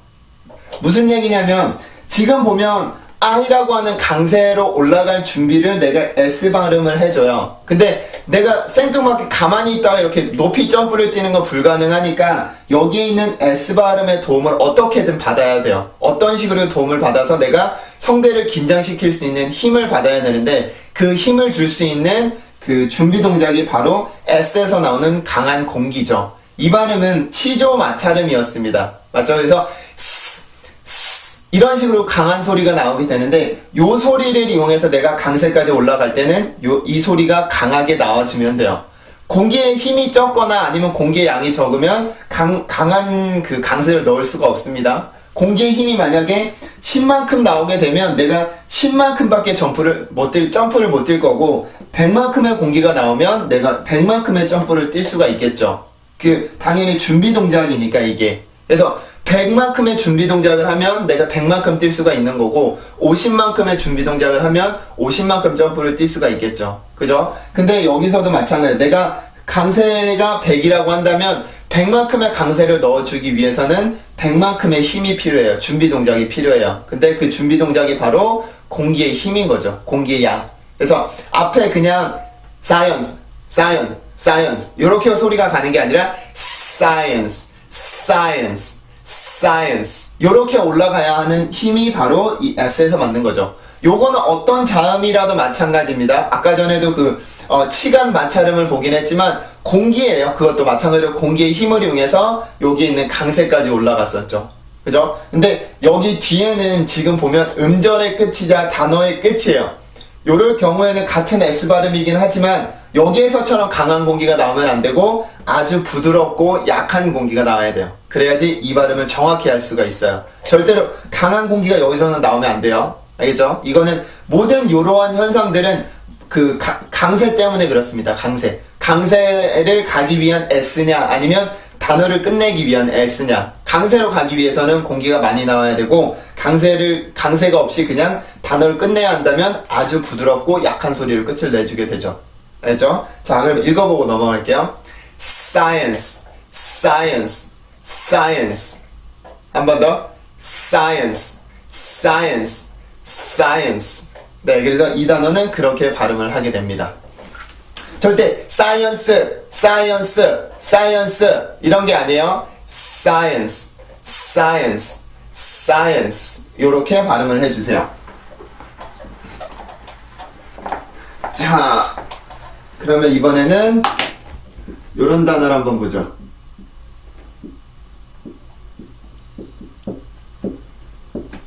무슨 얘기냐면 지금 보면 I라고 하는 강세로 올라갈 준비를 내가 S 발음을 해줘요. 근데 내가 생뚱맞게 가만히 있다가 이렇게 높이 점프를 뛰는 건 불가능하니까 여기에 있는 S 발음의 도움을 어떻게든 받아야 돼요. 어떤 식으로 도움을 받아서 내가 성대를 긴장시킬 수 있는 힘을 받아야 되는데 그 힘을 줄 수 있는 그 준비 동작이 바로 S에서 나오는 강한 공기죠. 이 발음은 치조 마찰음이었습니다. 맞죠? 그래서 이런 식으로 강한 소리가 나오게 되는데 요 소리를 이용해서 내가 강세까지 올라갈 때는 이 소리가 강하게 나와주면 돼요. 공기의 힘이 적거나 아니면 공기의 양이 적으면 강한 그 강세를 넣을 수가 없습니다. 공기의 힘이 만약에 10만큼 나오게 되면 내가 10만큼밖에 점프를 못 뛸 거고 100만큼의 공기가 나오면 내가 100만큼의 점프를 뛸 수가 있겠죠. 당연히 준비 동작이니까 이게. 그래서 100만큼의 준비 동작을 하면 내가 100만큼 뛸 수가 있는 거고 50만큼의 준비 동작을 하면 50만큼 점프를 뛸 수가 있겠죠. 그죠? 근데 여기서도 마찬가지예요. 내가 강세가 100이라고 한다면 100만큼의 강세를 넣어주기 위해서는 100만큼의 힘이 필요해요. 준비 동작이 필요해요. 근데 그 준비 동작이 바로 공기의 힘인 거죠. 공기의 양. 그래서 앞에 그냥 science, science, science 이렇게 소리가 가는 게 아니라 science, science, science 요렇게 올라가야 하는 힘이 바로 이 S에서 맞는 거죠. 요거는 어떤 자음이라도 마찬가지입니다. 아까 전에도 치간 마찰음을 보긴 했지만 공기예요. 그것도 마찬가지로 공기의 힘을 이용해서 여기 있는 강세까지 올라갔었죠. 그죠? 근데 여기 뒤에는 지금 보면 음절의 끝이자 단어의 끝이에요. 요럴 경우에는 같은 S 발음이긴 하지만 여기에서처럼 강한 공기가 나오면 안 되고 아주 부드럽고 약한 공기가 나와야 돼요. 그래야지 이 발음을 정확히 할 수가 있어요. 절대로 강한 공기가 여기서는 나오면 안 돼요. 알겠죠? 이거는 모든 이러한 현상들은 그 강세 때문에 그렇습니다. 강세. 강세를 가기 위한 S냐 아니면 단어를 끝내기 위한 S냐. 강세로 가기 위해서는 공기가 많이 나와야 되고 강세가 없이 그냥 단어를 끝내야 한다면 아주 부드럽고 약한 소리로 끝을 내주게 되죠. 알겠죠? 자, 그럼 읽어보고 넘어갈게요. Science, science, science. 한 번 더. Science, science, science. 네, 그래서 이 단어는 그렇게 발음을 하게 됩니다. 절대 science, science, science 이런 게 아니에요. science, science, science 요렇게 발음을 해주세요. 자, 그러면 이번에는 요런 단어를 한번 보죠.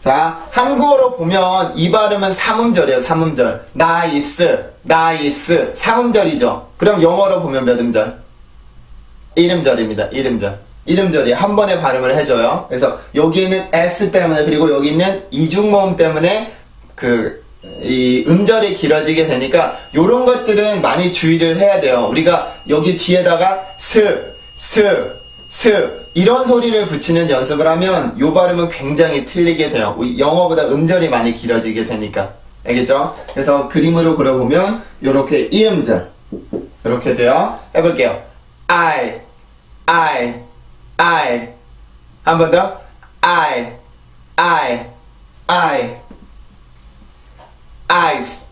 자, 한국어로 보면 이 발음은 삼음절이에요. 삼음절. 나이스, 나이스. 삼음절이죠. 그럼 영어로 보면 몇 음절? 1음절입니다. 1음절. 1음절이 한 번에 발음을 해줘요. 그래서 여기에는 S 때문에 그리고 여기 있는 이중모음 때문에 이 음절이 길어지게 되니까 요런 것들은 많이 주의를 해야 돼요. 우리가 여기 뒤에다가 스 이런 소리를 붙이는 연습을 하면 요 발음은 굉장히 틀리게 돼요. 영어보다 음절이 많이 길어지게 되니까. 알겠죠? 그래서 그림으로 그려보면 요렇게 1음절 요렇게 돼요. 해볼게요. I 한 번 더. I eyes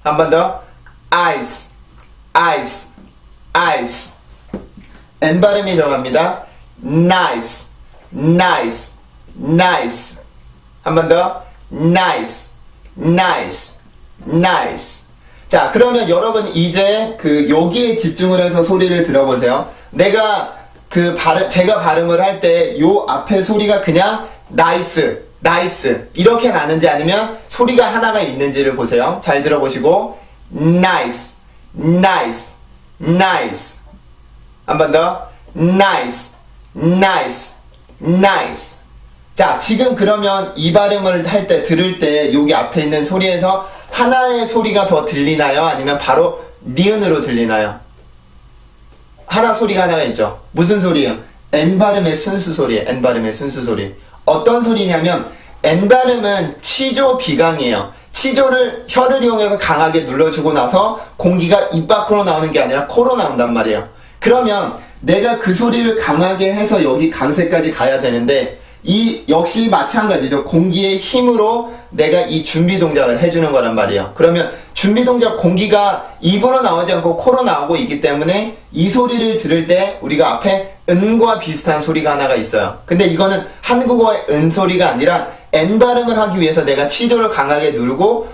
한 번 더. eyes N 발음이 들어갑니다. nice 한 번 더. nice 자, 그러면 여러분 이제 여기에 집중을 해서 소리를 들어보세요. 제가 발음을 할 때 요 앞에 소리가 그냥 nice 이렇게 나는지 아니면 소리가 하나가 있는지를 보세요. 잘 들어보시고 nice 한 번 더. nice 자, 지금 그러면 이 발음을 할 때 들을 때 여기 앞에 있는 소리에서 하나의 소리가 더 들리나요? 아니면 바로 니은으로 들리나요? 소리가 하나가 있죠. 무슨 소리예요? N 발음의 순수 소리예요. N 발음의 순수 소리. 어떤 소리냐면 N 발음은 치조 비강이에요. 치조를 혀를 이용해서 강하게 눌러주고 나서 공기가 입 밖으로 나오는 게 아니라 코로 나온단 말이에요. 그러면 내가 그 소리를 강하게 해서 여기 강세까지 가야 되는데 역시 마찬가지죠. 공기의 힘으로 내가 이 준비 동작을 해주는 거란 말이에요. 그러면 준비 동작 공기가 입으로 나오지 않고 코로 나오고 있기 때문에 이 소리를 들을 때 우리가 앞에 은과 비슷한 소리가 하나가 있어요. 근데 이거는 한국어의 은 소리가 아니라 N 발음을 하기 위해서 내가 치조를 강하게 누르고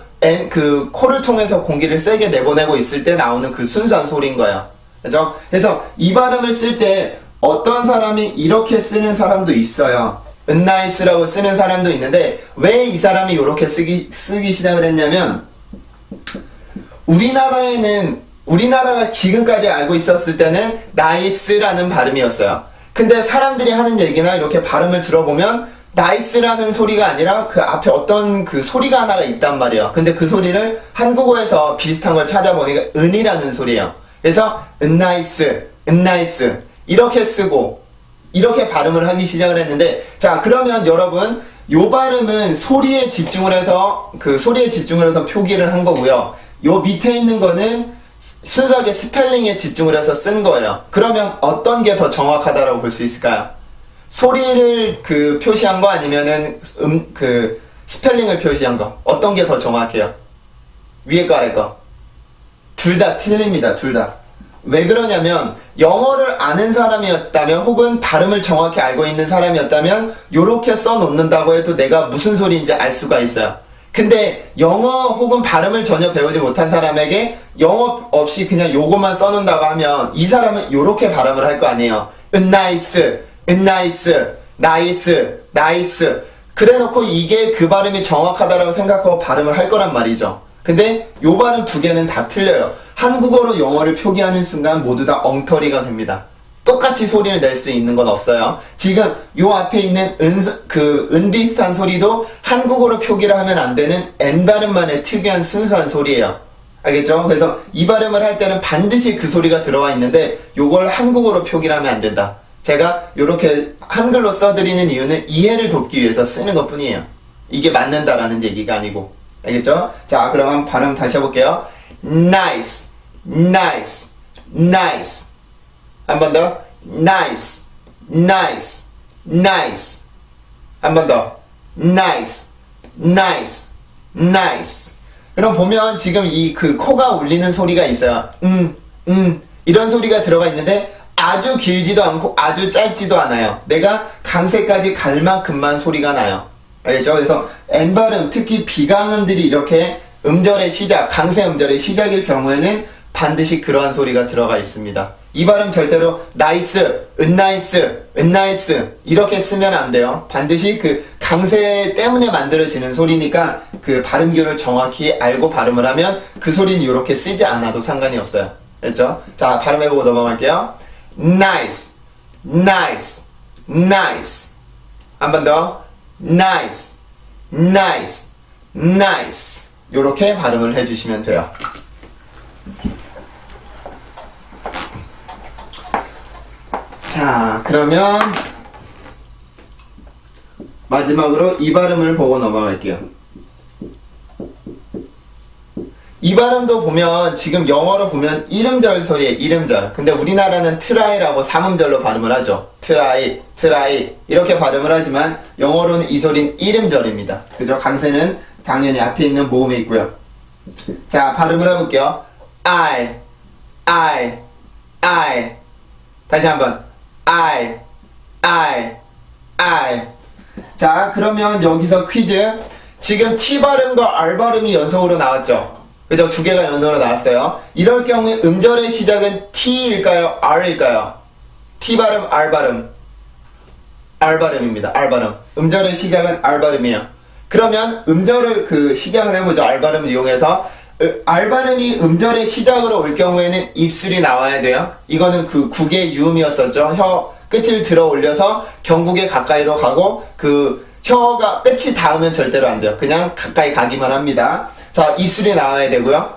코를 통해서 공기를 세게 내보내고 있을 때 나오는 그 순수한 소리인 거예요. 그죠? 그래서 이 발음을 쓸 때 어떤 사람이 이렇게 쓰는 사람도 있어요. 은나이스라고 쓰는 사람도 있는데 왜 이 사람이 이렇게 쓰기 시작을 했냐면 우리나라가 지금까지 알고 있었을 때는 나이스라는 발음이었어요. 근데 사람들이 하는 얘기나 이렇게 발음을 들어보면 나이스라는 소리가 아니라 그 앞에 어떤 그 소리가 하나가 있단 말이에요. 근데 그 소리를 한국어에서 비슷한 걸 찾아보니까 은이라는 소리예요. 그래서 은나이스 이렇게 쓰고 이렇게 발음을 하기 시작을 했는데, 자, 그러면 여러분 요 발음은 소리에 집중을 해서 표기를 한 거고요. 요 밑에 있는 거는 순수하게 스펠링에 집중을 해서 쓴 거예요. 그러면 어떤 게 더 정확하다라고 볼 수 있을까요? 소리를 표시한 거 아니면은 스펠링을 표시한 거, 어떤 게 더 정확해요? 위에 거 아래 거? 둘 다 틀립니다. 둘 다. 왜 그러냐면 영어를 아는 사람이었다면 혹은 발음을 정확히 알고 있는 사람이었다면 요렇게 써놓는다고 해도 내가 무슨 소리인지 알 수가 있어요. 근데 영어 혹은 발음을 전혀 배우지 못한 사람에게 영어 없이 그냥 요것만 써놓는다고 하면 이 사람은 요렇게 발음을 할 거 아니에요. 은나이스 나이스 그래놓고 이게 그 발음이 정확하다라고 생각하고 발음을 할 거란 말이죠. 근데 요 발음 두 개는 다 틀려요. 한국어로 영어를 표기하는 순간 모두 다 엉터리가 됩니다. 똑같이 소리를 낼 수 있는 건 없어요. 지금 요 앞에 있는 은 비슷한 소리도 한국어로 표기를 하면 안 되는 N 발음만의 특이한 순수한 소리예요. 알겠죠? 그래서 이 발음을 할 때는 반드시 그 소리가 들어와 있는데 요걸 한국어로 표기를 하면 안 된다. 제가 요렇게 한글로 써드리는 이유는 이해를 돕기 위해서 쓰는 것 뿐이에요. 이게 맞는다라는 얘기가 아니고. 알겠죠? 자, 그럼 발음 다시 해볼게요. nice, nice, nice. 한 번 더. nice, nice, nice. 한 번 더. nice, nice, nice. 그럼 보면 지금 이 코가 울리는 소리가 있어요. 이런 소리가 들어가 있는데 아주 길지도 않고 아주 짧지도 않아요. 내가 강세까지 갈 만큼만 소리가 나요. 알겠죠? 그래서 N 발음, 특히 비강음들이 이렇게 음절의 시작, 강세 음절의 시작일 경우에는 반드시 그러한 소리가 들어가 있습니다. 이 발음 절대로 나이스, 은나이스, 은나이스 이렇게 쓰면 안 돼요. 반드시 그 강세 때문에 만들어지는 소리니까 그 발음교를 정확히 알고 발음을 하면 그 소리는 이렇게 쓰지 않아도 상관이 없어요. 알겠죠? 자, 발음해보고 넘어갈게요. nice, nice, nice. 한 번 더. nice, nice, nice. 요렇게 발음을 해주시면 돼요. 자, 그러면 마지막으로 이 발음을 보고 넘어갈게요. 이 발음도 보면 지금 영어로 보면 이름절 소리에 이름절. 근데 우리나라는 트라이라고 삼음절로 발음을 하죠. 트라이, 트라이 이렇게 발음을 하지만 영어로는 이 소리는 이름절입니다. 그죠? 강세는 당연히 앞에 있는 모음이 있고요. 자, 발음을 해볼게요. I. 다시 한번. I. 자, 그러면 여기서 퀴즈. 지금 T 발음과 R 발음이 연속으로 나왔죠? 그죠? 두 개가 연속으로 나왔어요. 이럴 경우에 음절의 시작은 T일까요? R일까요? T 발음, R 발음. R 발음입니다. R 발음. 음절의 시작은 R 발음이에요. 그러면 음절을 시작을 해보죠. R 발음을 이용해서. R 발음이 음절의 시작으로 올 경우에는 입술이 나와야 돼요. 이거는 국의 유음이었었죠. 혀 끝을 들어 올려서 경국에 가까이로 가고 혀가 끝이 닿으면 절대로 안 돼요. 그냥 가까이 가기만 합니다. 자, 입술이 나와야 되고요.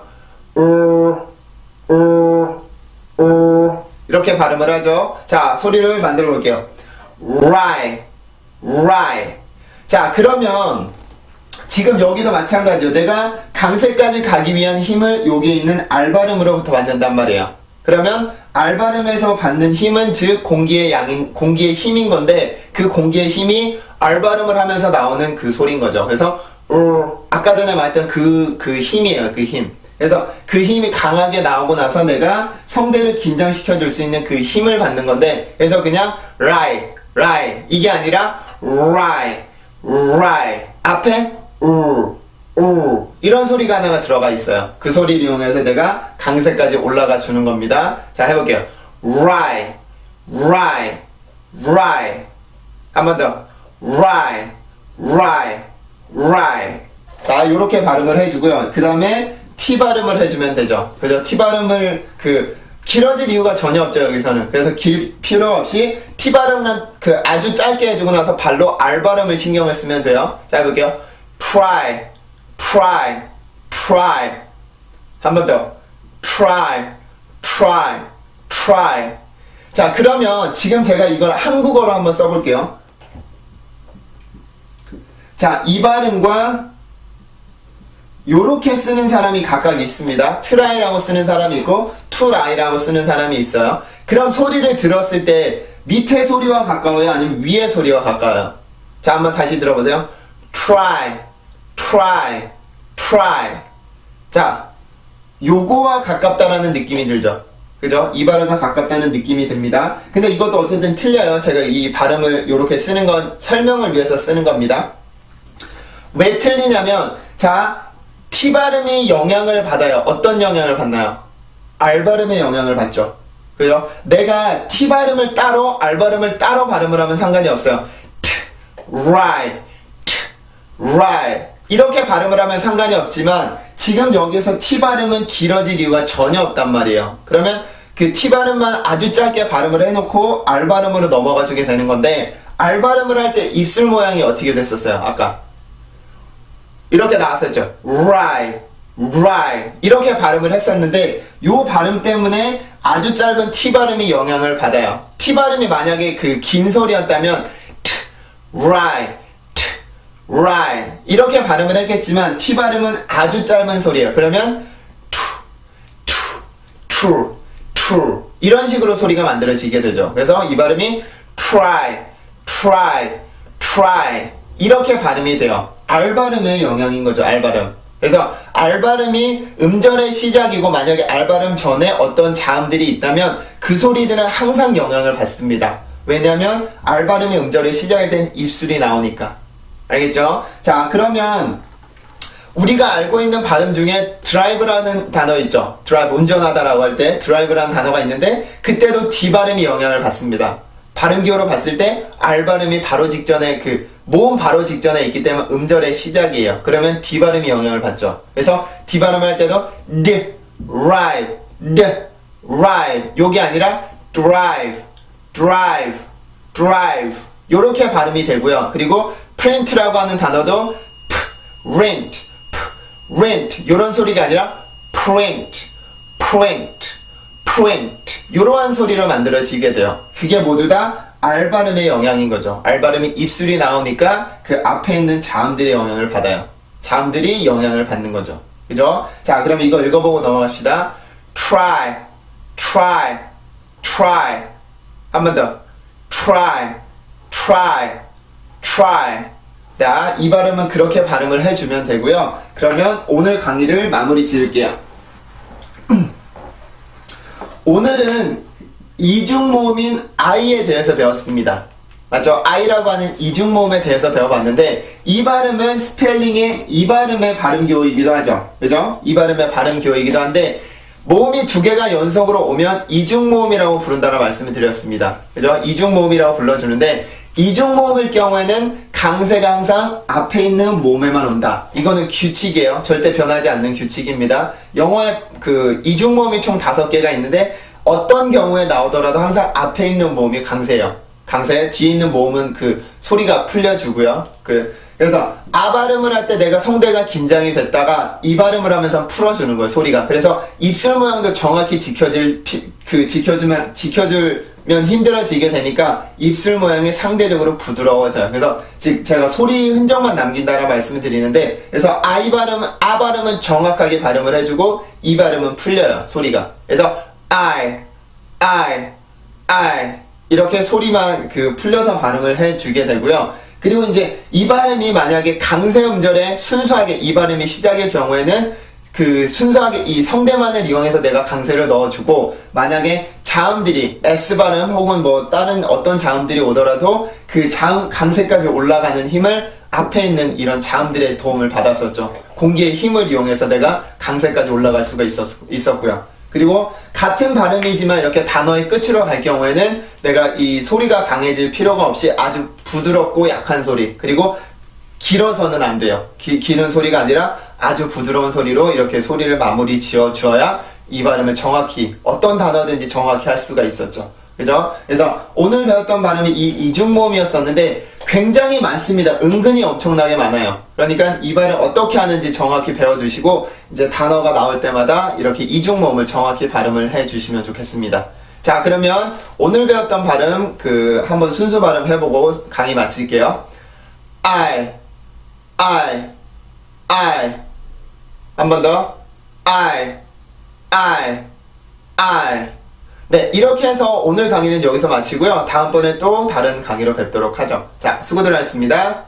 이렇게 발음을 하죠. 자, 소리를 만들어 볼게요. right. 자, 그러면 지금 여기도 마찬가지죠. 내가 강세까지 가기 위한 힘을 여기에 있는 R 발음으로부터 받는단 말이에요. 그러면 R 발음에서 받는 힘은 즉 공기의 힘인 건데 그 공기의 힘이 R 발음을 하면서 나오는 그 소리인 거죠. 그래서 아까 전에 말했던 그 힘이에요. 그 힘. 그래서 그 힘이 강하게 나오고 나서 내가 성대를 긴장시켜 줄 수 있는 그 힘을 받는 건데 그래서 그냥 right 이게 아니라 right 앞에 이런 소리가 하나가 들어가 있어요. 그 소리를 이용해서 내가 강세까지 올라가 주는 겁니다. 자, 해볼게요. right 한 번 더 right 자, 요렇게 발음을 해주고요. 그 다음에 T 발음을 해주면 되죠. 그죠? T 발음을 길어질 이유가 전혀 없죠, 여기서는. 그래서 필요 없이 T 발음은 아주 짧게 해주고 나서 발로 R 발음을 신경을 쓰면 돼요. 자, 해볼게요. try 한 번 더 try 자, 그러면 지금 제가 이걸 한국어로 한번 써볼게요. 자, 이 발음과 요렇게 쓰는 사람이 각각 있습니다. try라고 쓰는 사람이 있고 try라고 쓰는 사람이 있어요. 그럼 소리를 들었을 때 밑에 소리와 가까워요? 아니면 위에 소리와 가까워요? 자, 한번 다시 들어보세요. try 자, 요거와 가깝다라는 느낌이 들죠? 그죠? 이 발음과 가깝다는 느낌이 듭니다. 근데 이것도 어쨌든 틀려요. 제가 이 발음을 요렇게 쓰는 건 설명을 위해서 쓰는 겁니다. 왜 틀리냐면, 자, T 발음이 영향을 받아요. 어떤 영향을 받나요? R 발음의 영향을 받죠. 그죠? 내가 T 발음을 따로, R 발음을 따로 발음을 하면 상관이 없어요. right 이렇게 발음을 하면 상관이 없지만 지금 여기서 T 발음은 길어질 이유가 전혀 없단 말이에요. 그러면 그 T 발음만 아주 짧게 발음을 해놓고 R 발음으로 넘어가 주게 되는 건데, R 발음을 할 때 입술 모양이 어떻게 됐었어요? 아까 이렇게 나왔었죠. 이렇게 발음을 했었는데, 요 발음 때문에 아주 짧은 T 발음이 영향을 받아요. T 발음이 만약에 그 긴 소리였다면 이렇게 발음을 했겠지만, T 발음은 아주 짧은 소리예요. 그러면 이런 식으로 소리가 만들어지게 되죠. 그래서 이 발음이 try 이렇게 발음이 돼요. R 발음의 영향인 거죠. R 발음. 그래서 R 발음이 음절의 시작이고, 만약에 R 발음 전에 어떤 자음들이 있다면 그 소리들은 항상 영향을 받습니다. 왜냐하면 R 발음이 음절의 시작일 땐 입술이 나오니까. 알겠죠? 자, 그러면 우리가 알고 있는 발음 중에 drive라는 단어 있죠. drive, 운전하다라고 할 때 drive라는 단어가 있는데, 그때도 D 발음이 영향을 받습니다. 발음 기호로 봤을 때 R 발음이 바로 직전에 모음 바로 직전에 있기 때문에 음절의 시작이에요. 그러면 D 발음이 영향을 받죠. 그래서 D 발음 할 때도 drive 요게 아니라 drive 요렇게 발음이 되고요. 그리고 print라고 하는 단어도 rent 요런 소리가 아니라 print 요러한 소리로 만들어지게 돼요. 그게 모두 다 R 발음의 영향인 거죠. R 발음이 입술이 나오니까 그 앞에 있는 자음들의 영향을 받아요. 자음들이 영향을 받는 거죠. 그죠? 자, 그럼 이거 읽어보고 넘어갑시다. try 한 번 더. try 자, 이 발음은 그렇게 발음을 해주면 되고요. 그러면 오늘 강의를 마무리 지을게요. 오늘은 이중모음인 I에 대해서 배웠습니다. 맞죠? I라고 하는 이중모음에 대해서 배워봤는데, 이 발음은 스펠링의 이 발음의 발음 기호이기도 하죠. 그죠? 이 발음의 발음 기호이기도 한데, 모음이 두 개가 연속으로 오면 이중모음이라고 부른다는 말씀을 드렸습니다. 그죠? 이중모음이라고 불러주는데, 이중모음일 경우에는 강세가 항상 앞에 있는 모음에만 온다. 이거는 규칙이에요. 절대 변하지 않는 규칙입니다. 영어에 이중모음이 총 5개가 있는데, 어떤 경우에 나오더라도 항상 앞에 있는 모음이 강세예요. 강세, 뒤에 있는 모음은 소리가 풀려주고요. 그래서 아 발음을 할 때 내가 성대가 긴장이 됐다가 이 발음을 하면서 풀어주는 거예요, 소리가. 그래서 입술 모양도 정확히 지켜주면 힘들어지게 되니까 입술 모양이 상대적으로 부드러워져요. 그래서 제가 소리 흔적만 남긴다라고 말씀을 드리는데, 그래서 아 발음은 정확하게 발음을 해주고 이 발음은 풀려요, 소리가. 그래서 I 이렇게 소리만 풀려서 발음을 해주게 되고요. 그리고 이제 이 발음이 만약에 강세 음절에 순수하게 이 발음이 시작일 경우에는 순수하게 이 성대만을 이용해서 내가 강세를 넣어주고, 만약에 자음들이 S 발음 혹은 다른 어떤 자음들이 오더라도 그 자음 강세까지 올라가는 힘을 앞에 있는 이런 자음들의 도움을 받았었죠. 공기의 힘을 이용해서 내가 강세까지 올라갈 수가 있었고요. 그리고 같은 발음이지만 이렇게 단어의 끝으로 갈 경우에는 내가 이 소리가 강해질 필요가 없이 아주 부드럽고 약한 소리, 그리고 길어서는 안 돼요. 기는 소리가 아니라 아주 부드러운 소리로 이렇게 소리를 마무리 지어 주어야 이 발음을 정확히, 어떤 단어든지 정확히 할 수가 있었죠. 그죠? 그래서 오늘 배웠던 발음이 이 이중모음이었었는데 굉장히 많습니다. 은근히 엄청나게 많아요. 그러니까 이 발음 어떻게 하는지 정확히 배워주시고, 이제 단어가 나올 때마다 이렇게 이중모음을 정확히 발음을 해주시면 좋겠습니다. 자, 그러면 오늘 배웠던 발음 한번 순수 발음 해보고 강의 마칠게요. I 한 번 더. I 네, 이렇게 해서 오늘 강의는 여기서 마치고요. 다음번에 또 다른 강의로 뵙도록 하죠. 자, 수고들 하셨습니다.